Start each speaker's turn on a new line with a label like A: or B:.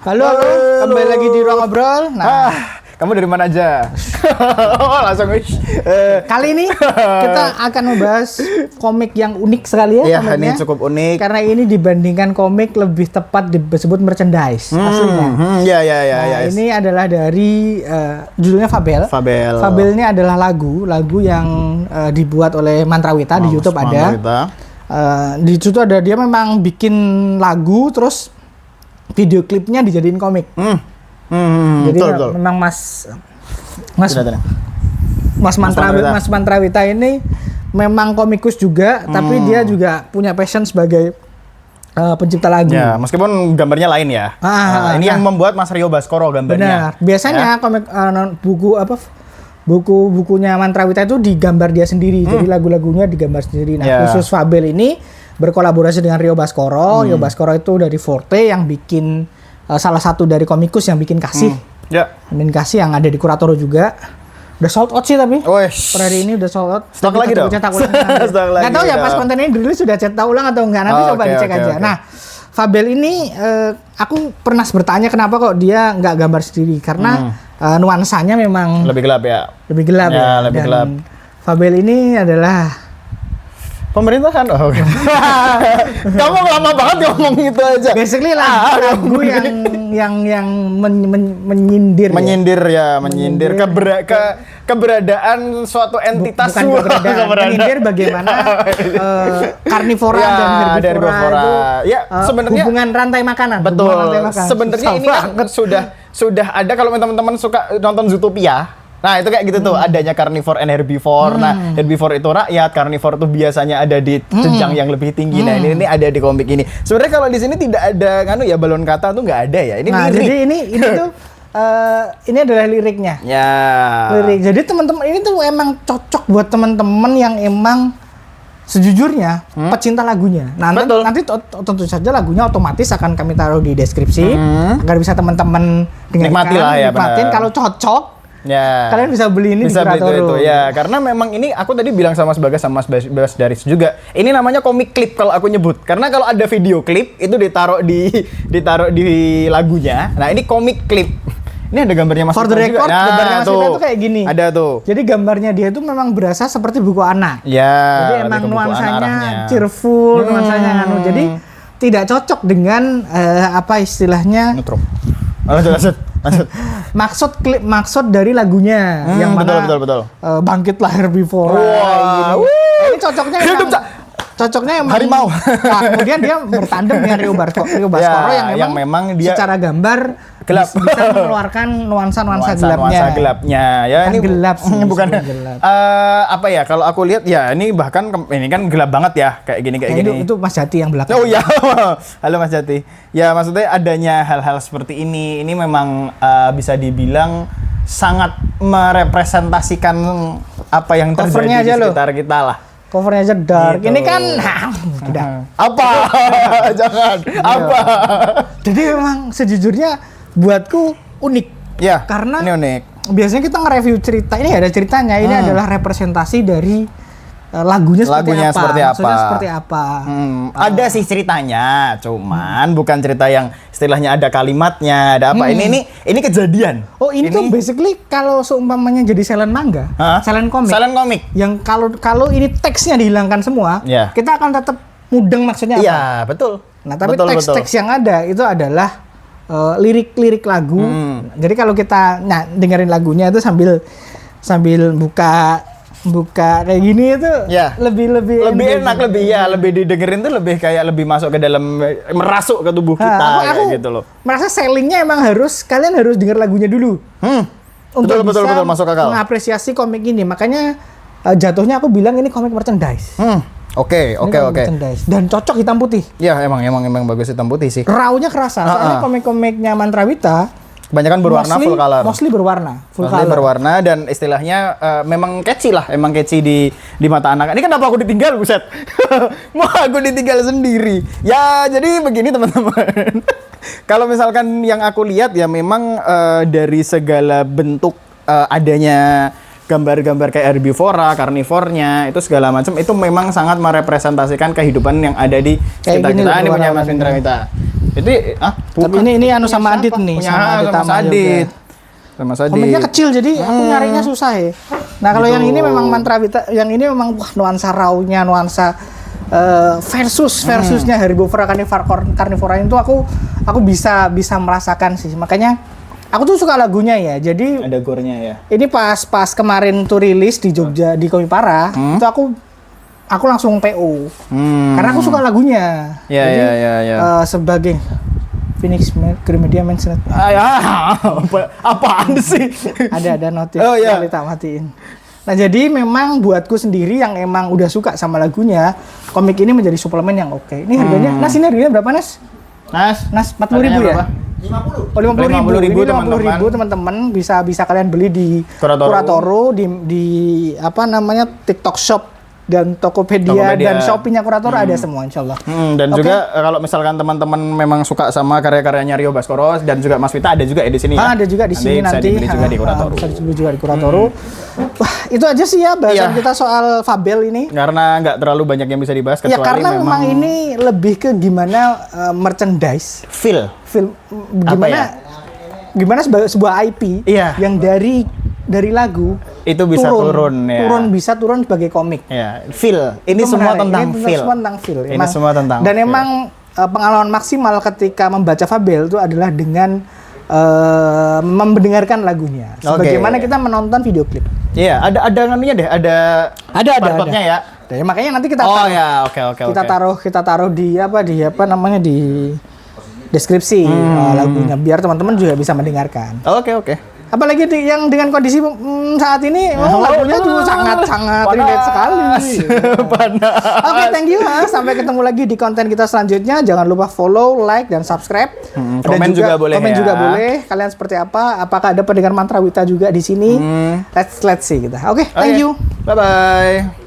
A: Halo, kembali lagi di Ruang Ngobrol. Nah,
B: kamu dari mana aja? Langsung
A: kali ini kita akan membahas komik yang unik sekali ya.
B: Iya, ini cukup unik.
A: Karena ini dibandingkan komik lebih tepat disebut merchandise aslinya.
B: Iya.
A: Ini adalah dari judulnya Fabel. Fabel ini adalah lagu yang dibuat oleh Mantrawita di YouTube ada. Di situ ada dia memang bikin lagu terus video klipnya dijadiin komik. Jadi betul. Memang Mas Mantrawita ini memang komikus juga, tapi dia juga punya passion sebagai pencipta lagu.
B: Ya, meskipun gambarnya lain ya. Ini yang membuat Mas Rio Baskoro gambarnya.
A: Benar. Biasanya komik bukunya Mantrawita itu digambar dia sendiri. Jadi lagu-lagunya digambar sendiri. Nah, khusus Fabel ini berkolaborasi dengan Rio Baskoro. Rio Baskoro itu dari Forte yang bikin salah satu dari komikus yang bikin Kasih. Bikin Kasih yang ada di Kuratoro juga. Udah sold out sih tapi. Per hari ini udah sold out.
B: Stok lagi dong.
A: Cetak ulang. Nggak tahu ya pas konten ini dirilis sudah cetak ulang atau enggak. Nanti coba dicek aja. Nah, Fabel ini aku pernah bertanya kenapa kok dia nggak gambar sendiri. Karena nuansanya memang
B: lebih gelap ya.
A: Lebih gelap ya.
B: Lebih gelap. Fabel
A: ini adalah
B: pemerintahan. Kamu lama banget ngomong itu aja.
A: Basically lagu yang menyindir.
B: Menyindir keberadaan suatu entitas.
A: Bukan keberadaan. Menyindir bagaimana karnivora dan herbivora itu sebenarnya hubungan rantai makanan.
B: Betul. Sebenarnya ini kan sudah ada kalau teman-teman suka nonton Zootopia. Nah, itu kayak gitu tuh, adanya carnivore and herbivore. Nah, herbivore itu rakyat, carnivore itu biasanya ada di jenjang yang lebih tinggi. Nah, ini ada di komik ini. Sebenarnya kalau di sini tidak ada balon kata tuh nggak ada ya. Ini lirik.
A: Jadi ini tuh ini adalah liriknya.
B: Ya.
A: Lirik. Jadi teman-teman ini tuh emang cocok buat teman-teman yang emang sejujurnya pecinta lagunya. Nah, nanti tentu saja lagunya otomatis akan kami taruh di deskripsi agar bisa teman-teman nikmatin. Kalau cocok kalian bisa beli ini di Kuratoro.
B: Karena memang ini aku tadi bilang sama Mas Bagas sama Mas Daris juga. Ini namanya komik klip kalau aku nyebut. Karena kalau ada video klip itu ditaruh di lagunya. Nah, ini komik klip. Ini ada gambarnya Mas
A: For the record, gambarnya Mas Vita tuh kayak gini.
B: Ada tuh.
A: Jadi gambarnya dia itu memang berasa seperti buku anak. Jadi emang nuansanya cheerful, nuansanya Jadi tidak cocok dengan apa istilahnya? Maksud dari lagunya yang mana
B: betul.
A: Bangkitlah herbivora. Ini cocoknya emang
B: harimau.
A: Nah, kemudian dia bertandem dengan Rio Baskoro yang memang dia secara gambar gelap bisa mengeluarkan nuansa
B: gelapnya. Ya, ini
A: gelap sih,
B: bukan gelap. Apa ya kalau aku lihat ya ini bahkan ini kan gelap banget ya kayak gini.
A: Itu Mas Jati yang belakang.
B: Oh iya. Halo Mas Jati. Ya maksudnya adanya hal-hal seperti ini memang bisa dibilang sangat merepresentasikan apa yang terjadi di sekitar kita lah.
A: Covernya aja dark. Gitu. Ini kan tidak.
B: Apa? Jangan. Apa?
A: Jadi memang sejujurnya buatku unik.
B: Ya.
A: Karena
B: ini unik.
A: Biasanya kita nge-review cerita. Ini ada ceritanya. Ini adalah representasi dari lagunya seperti apa.
B: Ada sih ceritanya, cuman bukan cerita yang istilahnya ada kalimatnya, ada apa. Ini kejadian.
A: Oh, ini tuh basically kalau seumpamanya jadi selen manga, selen komik. Yang kalau ini teksnya dihilangkan semua, kita akan tetap mudeng maksudnya apa.
B: Iya, betul.
A: Nah, tapi teks-teks yang ada itu adalah lirik-lirik lagu. Jadi kalau kita dengerin lagunya itu sambil buka kayak gini itu lebih
B: enak, lebih didengerin tuh lebih kayak lebih masuk ke dalam, merasuk ke tubuh kita kayak gitu loh.
A: Merasa sellingnya emang kalian harus denger lagunya dulu. Untuk
B: betul masuk akal.
A: Mengapresiasi komik ini. Makanya jatuhnya aku bilang ini komik merchandise.
B: Oke.
A: Dan cocok hitam putih.
B: Ya, emang bagus hitam putih sih.
A: Raw-nya kerasa. Soalnya komik-komiknya Mantrawita
B: kebanyakan berwarna full color.
A: Mostly
B: berwarna dan istilahnya memang catchy lah, emang catchy di mata anak. Ini kenapa aku ditinggal, buset? Mau aku ditinggal sendiri. Ya, jadi begini teman-teman. Kalau misalkan yang aku lihat ya memang dari segala bentuk adanya gambar-gambar kayak herbivora, karnivornya, itu segala macam itu memang sangat merepresentasikan kehidupan yang ada di sekitar kita. Ini punya Mas Mantrawita. Itu
A: Tapi ini anu sama Adit nih, sama Adit
B: sama Adit. Sama Sadit.
A: Komennya kecil jadi aku nyarinya susah ya. Nah, kalau yang ini memang Mantra Wita, yang ini memang wah, nuansa raunya, nuansa versusnya herbivora carnivora itu aku bisa merasakan sih. Makanya aku tuh suka lagunya ya. Jadi
B: ada gore-nya ya.
A: ini pas kemarin tuh rilis di Jogja di Komipara, itu aku langsung PO. Karena aku suka lagunya.
B: Ya,
A: jadi
B: ya.
A: sebagai Phoenix Gramedia mention.
B: Apaan sih?
A: ada notif
B: Oh, iya.
A: kali tak matiin. Nah, jadi memang buatku sendiri yang emang udah suka sama lagunya, komik ini menjadi suplemen yang oke. Ini harganya, Nas, ini harganya berapa, Nas?
B: Nas,
A: 40.000 ya?
B: 50.
A: Oh, 50.000
B: teman-teman.
A: teman-teman bisa kalian beli di Kuratoro di apa namanya TikTok Shop dan Tokopedia dan Shopee-nya Kuratoro ada semua insyaallah.
B: Dan juga kalau misalkan teman-teman memang suka sama karya-karyanya Rio Baskoro dan juga Mas Vita ada juga di sini ya.
A: Ada juga di sini nanti.
B: Bisa dibeli juga di Kuratoro.
A: Bisa dibeli juga di Kuratoro. Wah, itu aja sih ya bahasan kita soal Fabel ini.
B: Karena nggak terlalu banyak yang bisa dibahas kecuali
A: karena memang ini lebih ke gimana merchandise,
B: feel
A: gimana sebuah IP yang dari lagu
B: itu bisa turun
A: turun sebagai komik.
B: Ya, feel. Ini semua tentang feel. Ini semua tentang.
A: Dan emang pengalaman maksimal ketika membaca Fabel itu adalah dengan mendengarkan lagunya. Sebagaimana kita menonton video klip.
B: Iya, ada anunya deh, ada partnya ya.
A: Ya, makanya nanti kita kita taruh di namanya di deskripsi lagunya biar teman-teman juga bisa mendengarkan.
B: Oke.
A: Apalagi yang dengan kondisi saat ini lagunya juga sangat relate sekali. Oke, thank you. Sampai ketemu lagi di konten kita selanjutnya. Jangan lupa follow, like, dan subscribe.
B: Komen juga boleh.
A: Komen juga boleh. Kalian seperti apa? Apakah ada pendengar Mantra Wita juga di sini? Let's see kita. Oke, thank you.
B: Bye bye.